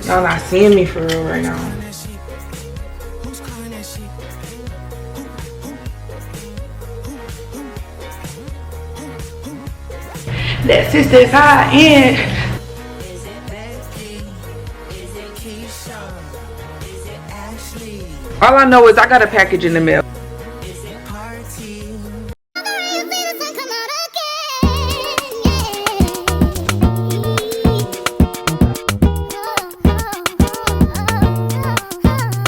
Y'all not seeing me for real right now. That's just as high end. All I know is I got a package in the mail.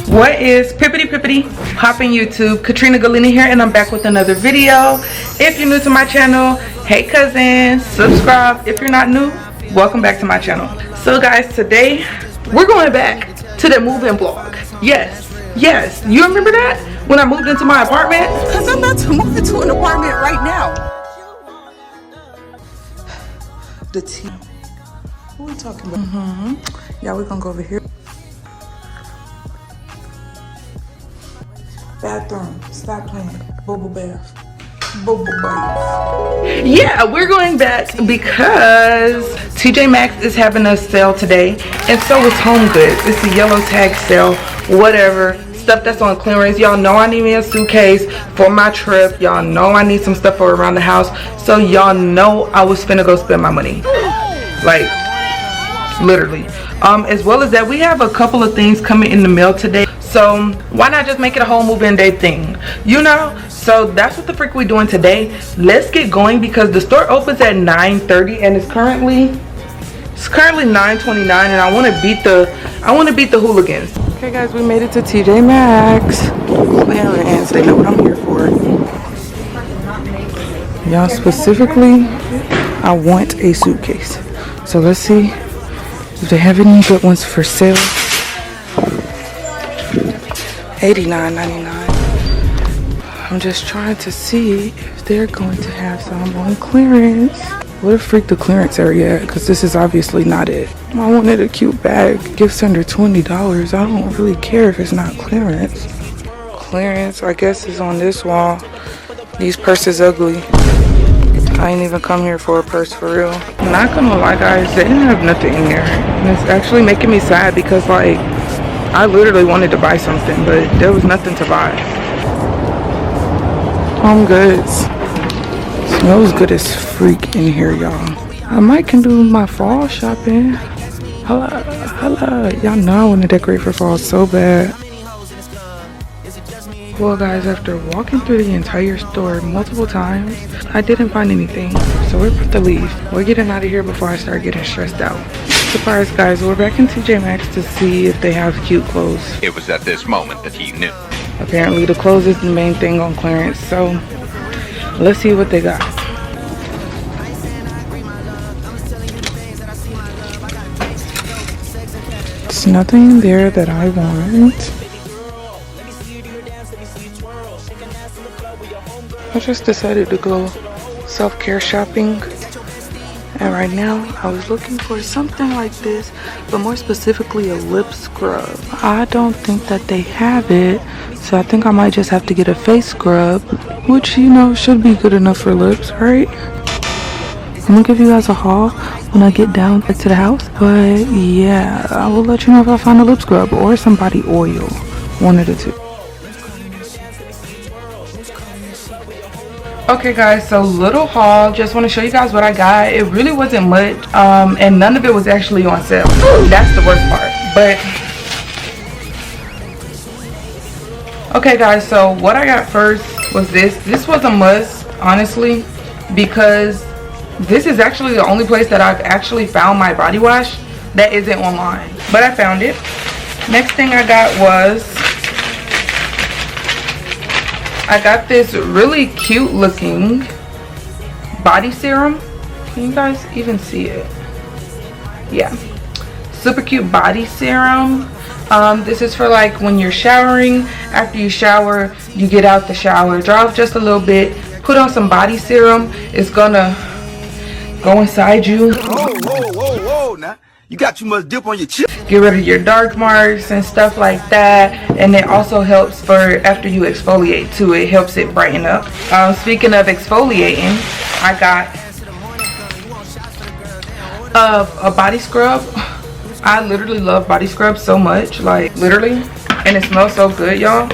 What is pippity popping YouTube? Katrina Galini here, and I'm back with another video. If you're new to my channel, hey cousin, subscribe. If you're not new, welcome back to my channel. So guys, today we're going back to the move-in vlog. Yes, you remember that when I moved into my apartment? Because I'm about to move into an apartment right now. The tea. What are we talking about? Yeah, we're gonna go over here. Bathroom. Stop playing. Bubble bath. Bubble bath. Yeah, we're going back because TJ Maxx is having a sale today, and so is Home Goods. It's a yellow tag sale, whatever. Stuff that's on clearance. Y'all know I need me a suitcase for my trip. Y'all know I need some stuff for around the house. So y'all know I was finna go spend my money. Like, literally. As well as that, we have a couple of things coming in the mail today. So why not just make it a whole move-in day thing, you know? So that's what the freak we're doing today. Let's get going because the store opens at 9:30 and it's currently 9:29, and I want to beat the hooligans. Okay guys, we made it to TJ Maxx. Clearance, they know what I'm here for. Y'all, specifically, I want a suitcase. So let's see if they have any good ones for sale. $89.99. I'm just trying to see if they're going to have some on clearance. What a freak the clearance area, because this is obviously not it. I wanted a cute bag. Gifts under $20. I don't really care if it's not clearance. Clearance, I guess, is on this wall. These purses ugly. I ain't even come here for a purse for real. I'm not gonna lie guys, they didn't have nothing in here. And it's actually making me sad because like, I literally wanted to buy something, but there was nothing to buy. Home Goods. Smells good as freak in here, y'all. I might can do my fall shopping. Hello. Y'all know I want to decorate for fall so bad. Well guys, after walking through the entire store multiple times, I didn't find anything. So we're about to leave. We're getting out of here before I start getting stressed out. Surprise guys, we're back in TJ Maxx to see if they have cute clothes. It was at this moment that he knew. Apparently the clothes is the main thing on clearance, so let's see what they got. There's nothing there that I want. I just decided to go self-care shopping. And right now, I was looking for something like this, but more specifically a lip scrub. I don't think that they have it, so I think I might just have to get a face scrub, which, you know, should be good enough for lips, right? I'm gonna give you guys a haul when I get down to the house, but yeah, I will let you know if I find a lip scrub or some body oil, one of the two. Okay guys, so little haul. Just want to show you guys what I got. It really wasn't much, and none of it was actually on sale. That's the worst part. But okay guys, so what I got first was this. This was a must, honestly, because this is actually the only place that I've actually found my body wash that isn't online, but I found it. Next thing I got was I got this really cute looking body serum. Can you guys even see it? Yeah, super cute body serum. This is for like when you're showering. After you shower, you get out the shower, dry off just a little bit, put on some body serum. It's gonna go inside you. Whoa, now. You got too much dip on your chip. Get rid of your dark marks and stuff like that. And it also helps for after you exfoliate too. It helps it brighten up. Speaking of exfoliating, I got a body scrub. I literally love body scrubs so much, like literally, and it smells so good, y'all.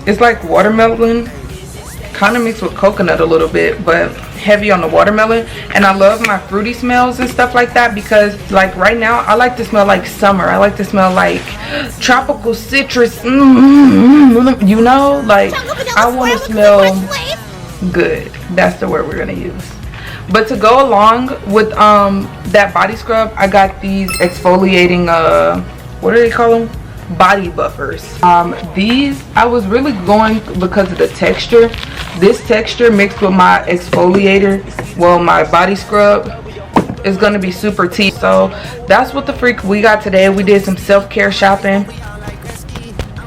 It's like watermelon, kind of mixed with coconut a little bit, but heavy on the watermelon. And I love my fruity smells and stuff like that because like right now I like to smell like summer. I like to smell like tropical citrus, you know, like I want to smell good. That's the word we're gonna use. But to go along with that body scrub, I got these exfoliating what do they call them, body buffers. These I was really going because of the texture. This texture mixed with my exfoliator, well, my body scrub, is gonna be super tea. So that's what the freak we got today. We did some self-care shopping,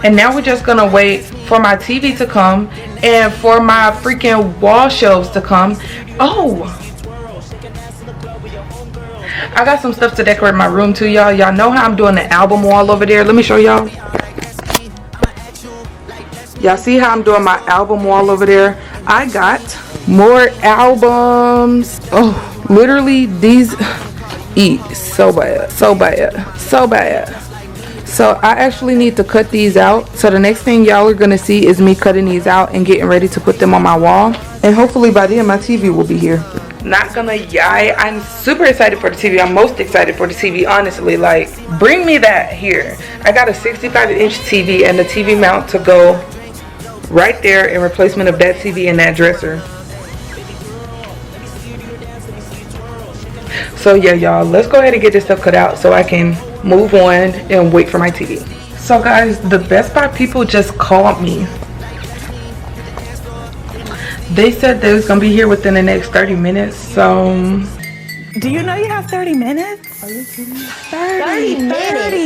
and now we're just gonna wait for my TV to come and for my freaking wall shelves to come. Oh, I got some stuff to decorate my room too, y'all. Y'all know how I'm doing the album wall over there. Let me show y'all. Y'all see how I'm doing my album wall over there? I got more albums. Oh, literally these eat so bad, so bad, so bad. So I actually need to cut these out. So the next thing y'all are gonna see is me cutting these out and getting ready to put them on my wall. And hopefully by then my TV will be here. Not gonna lie, I'm super excited for the TV. I'm most excited for the TV, honestly. Like, bring me that here. I got a 65-inch TV and the TV mount to go right there in replacement of that TV and that dresser. So yeah, y'all, let's go ahead and get this stuff cut out so I can move on and wait for my TV. So guys, the Best Buy people just called me. They said they was gonna be here within the next 30 minutes, so. Do you know you have 30 minutes? Are you kidding me?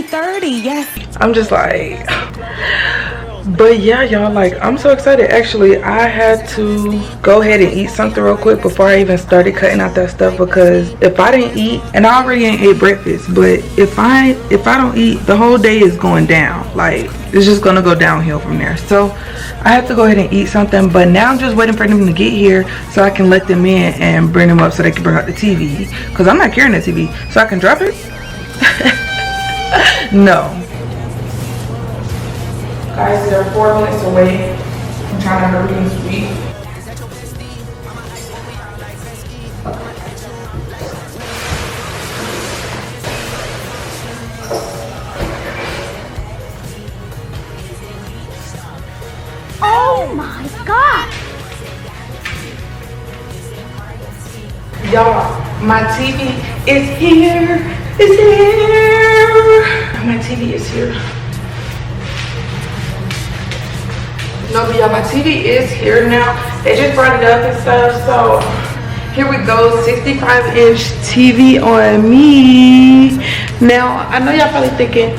30, yes. I'm just like, but yeah, y'all, like, I'm so excited. Actually, I had to go ahead and eat something real quick before I even started cutting out that stuff, because if I didn't eat, and I already ain't ate breakfast, but if I don't eat, the whole day is going down. Like, it's just gonna go downhill from there. So I have to go ahead and eat something, but now I'm just waiting for them to get here so I can let them in and bring them up so they can bring out the TV, because I'm not carrying the TV. So I can drop it. No. Guys, they're 4 minutes away. I'm trying to hurry and speed. Oh my God! Y'all, my TV is here. It's here. My TV is here. No, but y'all, my TV is here now. They just brought it up and stuff. So here we go, 65-inch TV on me. Now, I know y'all probably thinking,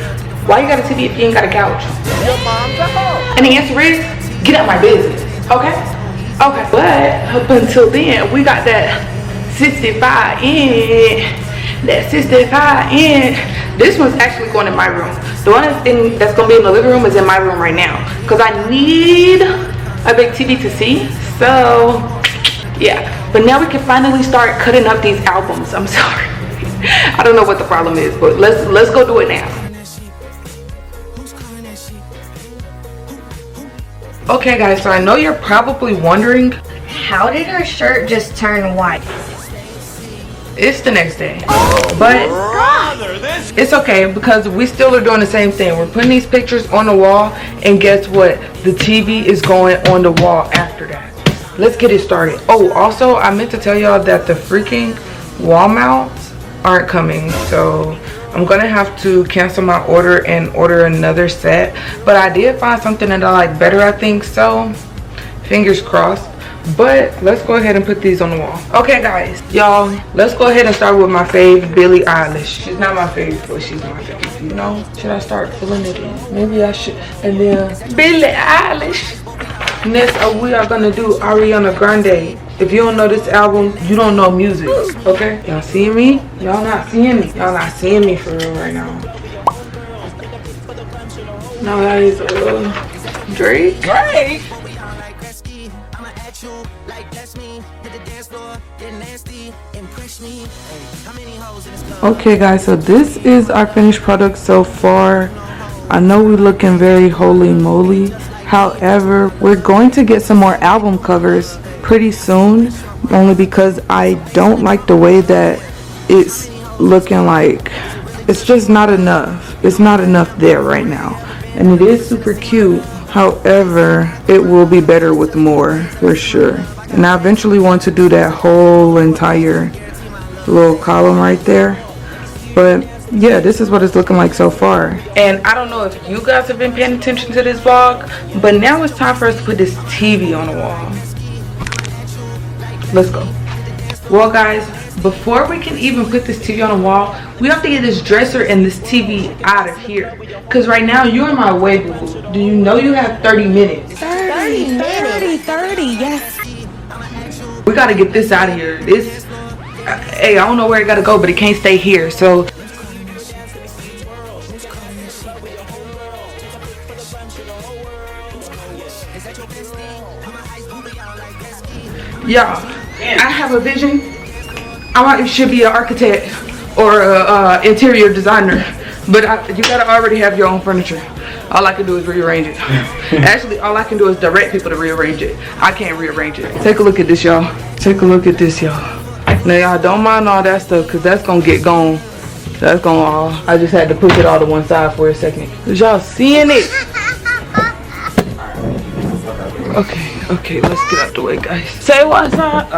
why you got a TV if you ain't got a couch? Your mom's at home. And the answer is, get out my business, okay? Okay, but up until then, we got that 65-inch. That 65-inch. This one's actually going in my room. The one that's going to be in the living room is in my room right now, because I need a big TV to see. So yeah, but now we can finally start cutting up these albums. I'm sorry. I don't know what the problem is, but let's go do it now. Okay guys, so I know you're probably wondering, How did her shirt just turn white? it's the next day, but it's okay because we still are doing the same thing. We're putting these pictures on the wall, and guess what? The TV is going on the wall after that. Let's get it started. Oh, also, I meant to tell y'all that the freaking wall mounts aren't coming, so I'm gonna have to cancel my order and order another set. But I did find something that I like better, I think, so fingers crossed. But let's go ahead and put these on the wall. Okay guys, y'all, let's go ahead and start with my fave, Billie Eilish. She's not my favorite, but she's my favorite, you know? Should I start filling it in? Maybe I should. And then Billie Eilish. Next, we are gonna do Ariana Grande. If you don't know this album, you don't know music, okay? Y'all seeing me? Y'all not seeing me. Y'all not seeing me for real right now. No, that is Drake. Drake? Okay guys, so this is our finished product so far. I know we're looking very holy moly. However, we're going to get some more album covers pretty soon, only because I don't like the way that it's looking. Like, it's just not enough. It's not enough there right now. And it is super cute. However, it will be better with more for sure. And I eventually want to do that whole entire little column right there. But yeah, this is what it's looking like so far. And I don't know if you guys have been paying attention to this vlog, but now it's time for us to put this TV on the wall. Let's go. Well guys, before we can even put this TV on the wall, we have to get this dresser and this TV out of here. Because right now you're in my way, boo-boo. Do you know you have 30 minutes? 30, yes. We gotta get this out of here. This, hey, I don't know where it gotta go, but it can't stay here. So y'all, I have a vision. I should be an architect or a interior designer, but you gotta already have your own furniture. All I can do is rearrange it. Actually, all I can do is direct people to rearrange it. I can't rearrange it. Take a look at this, y'all. Take a look at this, y'all. Now, y'all don't mind all that stuff, because that's going to get gone. That's going to all. I just had to push it all to one side for a second. Is y'all seeing it? Okay, let's get out the way, guys. Say what's up.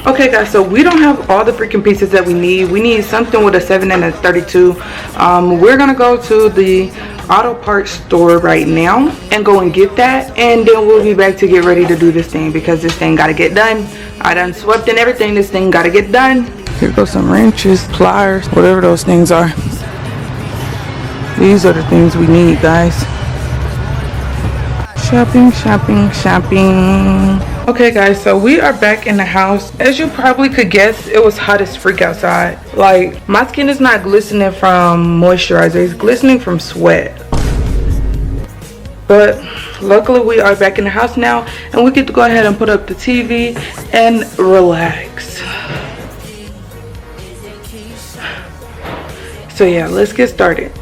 Okay guys, so we don't have all the freaking pieces that we need. We need something with a 7 and a 32. We're gonna go to the auto parts store right now and go and get that, and then we'll be back to get ready to do this thing, because this thing gotta get done. I done swept and everything. This thing gotta get done. Here goes some wrenches, pliers, whatever those things are. These are the things we need, guys. Shopping. Okay guys, so we are back in the house. As you probably could guess, it was hot as freak outside. Like, my skin is not glistening from moisturizer, it's glistening from sweat. But luckily we are back in the house now, and we get to go ahead and put up the TV and relax. So yeah, let's get started.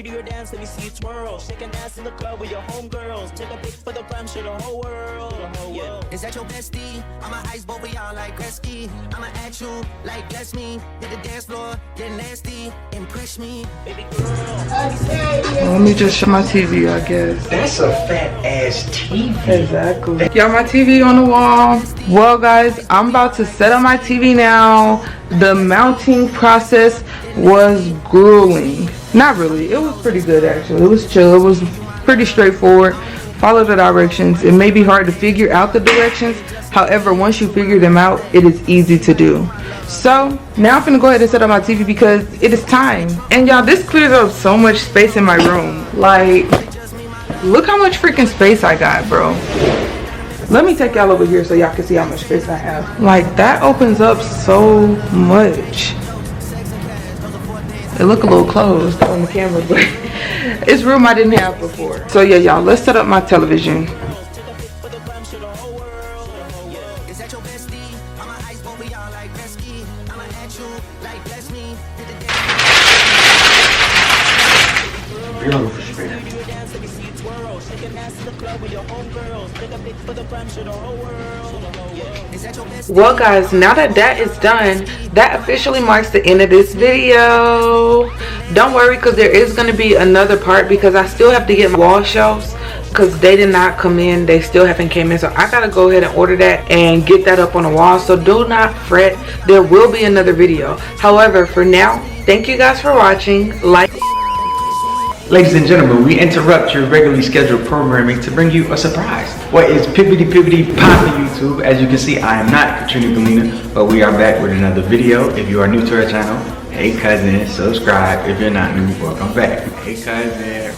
Do your dance, let me see you twirl. Shake and dance in the club with your homegirls. Take a pic for the gram, show the whole world. Yeah. Is that your bestie? I'ma ice both of y'all like Gretzky. I'ma at you like bless me. Hit the dance floor, get nasty, impress me, baby girl. Let me just show my TV, I guess. That's a fat ass TV. Exactly. Y'all, my TV on the wall. Well guys, I'm about to set up my TV now. The mounting process was grueling. Not really, it was pretty good actually. It was chill, it was pretty straightforward. Follow the directions. It may be hard to figure out the directions, however, once you figure them out, it is easy to do. So now I'm gonna go ahead and set up my TV because it is time. And y'all, this clears up so much space in my room. Like, look how much freaking space I got, bro. Let me take y'all over here so y'all can see how much space I have. Like, that opens up so much. It look a little closed on the camera, but it's room I didn't have before. So yeah, y'all, let's set up my television. Well guys, now that that is done, that officially marks the end of this video. Don't worry, because there is going to be another part, because I still have to get my wall shelves, because they did not come in. They still haven't came in, so I gotta go ahead and order that and get that up on the wall. So do not fret, there will be another video. However, for now, Thank you guys for watching. Like. Ladies and gentlemen, we interrupt your regularly scheduled programming to bring you a surprise. What is pippity poppin' YouTube? As you can see, I am not Katrina Galena, but we are back with another video. If you are new to our channel, hey cousin, subscribe. If you're not new, welcome back. Hey cousin.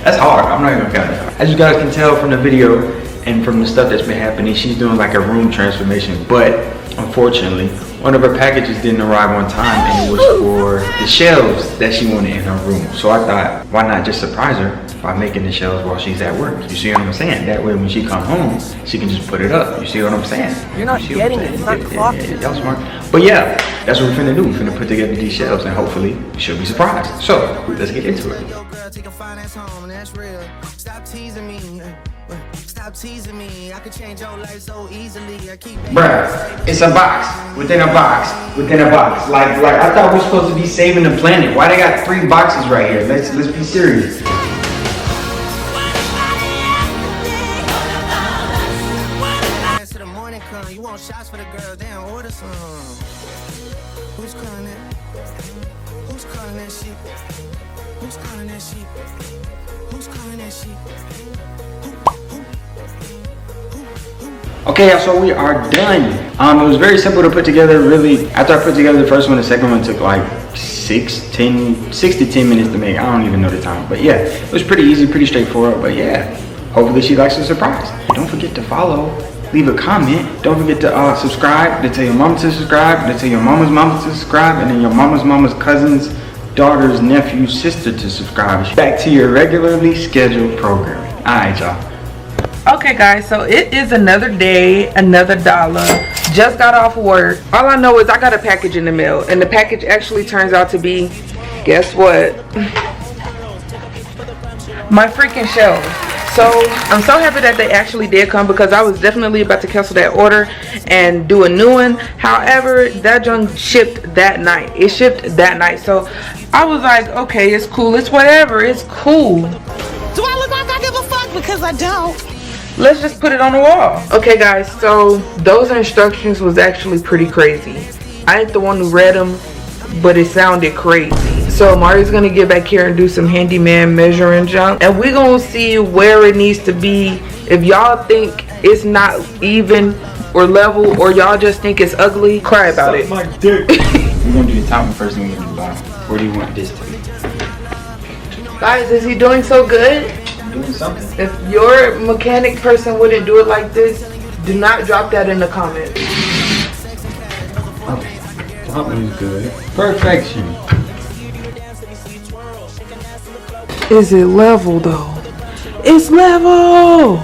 That's hard, I'm not gonna count it. As you guys can tell from the video and from the stuff that's been happening, she's doing like a room transformation, but unfortunately, one of her packages didn't arrive on time, and it was for the shelves that she wanted in her room. So I thought, why not just surprise her by making the shelves while she's at work? You see what I'm saying? That way when she come home, she can just put it up. You see what I'm saying? You're not getting it. It's not clocking. Y'all smart. But yeah, that's what we're finna do. We're finna put together these shelves, and hopefully she'll be surprised. So let's get into it. Stop teasing me. Stop teasing me. I could change your life so easily. Bruh, it's a box within a box within a box. Like I thought we were supposed to be saving the planet. Why they got 3 boxes right here? Let's be serious. To the morning come, you want shots for the girl, then order some. Who's calling it? Who's calling that shit? Who's calling that shit? Who's calling that shit? Okay, so we are done. It was very simple to put together. Really, after I put together the first one, the second one took like 6 to 10 minutes to make. I don't even know the time, but yeah, it was pretty easy, pretty straightforward. But yeah, hopefully she likes the surprise. Don't forget to follow, leave a comment. Don't forget to subscribe. To tell your mom to subscribe. To tell your mama's mama to subscribe, and then your mama's cousin's daughter's nephew's sister to subscribe. Back to your regularly scheduled programming. All right, y'all. Okay guys, so it is another day, another dollar. Just got off work. All I know is I got a package in the mail, and the package actually turns out to be, guess what? My freaking shelves. So I'm so happy that they actually did come, because I was definitely about to cancel that order and do a new one. However, that junk shipped that night. It shipped that night. So I was like, okay, it's cool, it's whatever, it's cool. Do I look like I give a fuck? Because I don't. Let's just put it on the wall. Okay guys, so those instructions was actually pretty crazy. I ain't the one who read them, but it sounded crazy. So Mari's gonna get back here and do some handyman measuring junk, and we're gonna see where it needs to be. If y'all think it's not even or level, or y'all just think it's ugly, cry about it. My dick. We're gonna do the top one first, and we're gonna do the bottom. Where do you want this to be? Guys, is he doing so good? Doing something. If your mechanic person wouldn't do it like this, do not drop that in the comments. Okay, that was good. Perfection. Is it level though? It's level!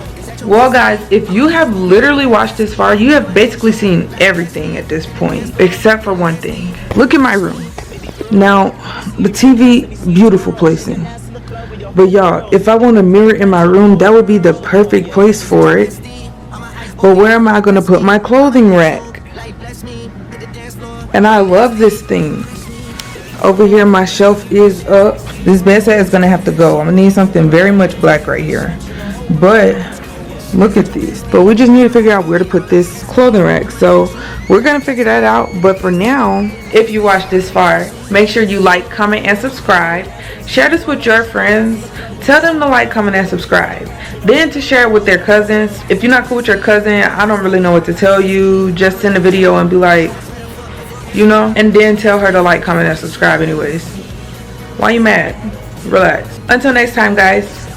Well guys, if you have literally watched this far, you have basically seen everything at this point, except for one thing. Look at my room. Now, the TV, beautiful placing. But y'all, if I want a mirror in my room, that would be the perfect place for it. But where am I going to put my clothing rack? And I love this thing. Over here, my shelf is up. This bed set is going to have to go. I'm going to need something very much black right here. But look at this. But we just need to figure out where to put this clothing rack. So we're going to figure that out. But for now, if you watched this far, make sure you like, comment, and subscribe. Share this with your friends. Tell them to like, comment, and subscribe. Then to share it with their cousins. If you're not cool with your cousin, I don't really know what to tell you. Just send a video and be like, you know, and then tell her to like, comment, and subscribe anyways. Why you mad? Relax. Until next time, guys.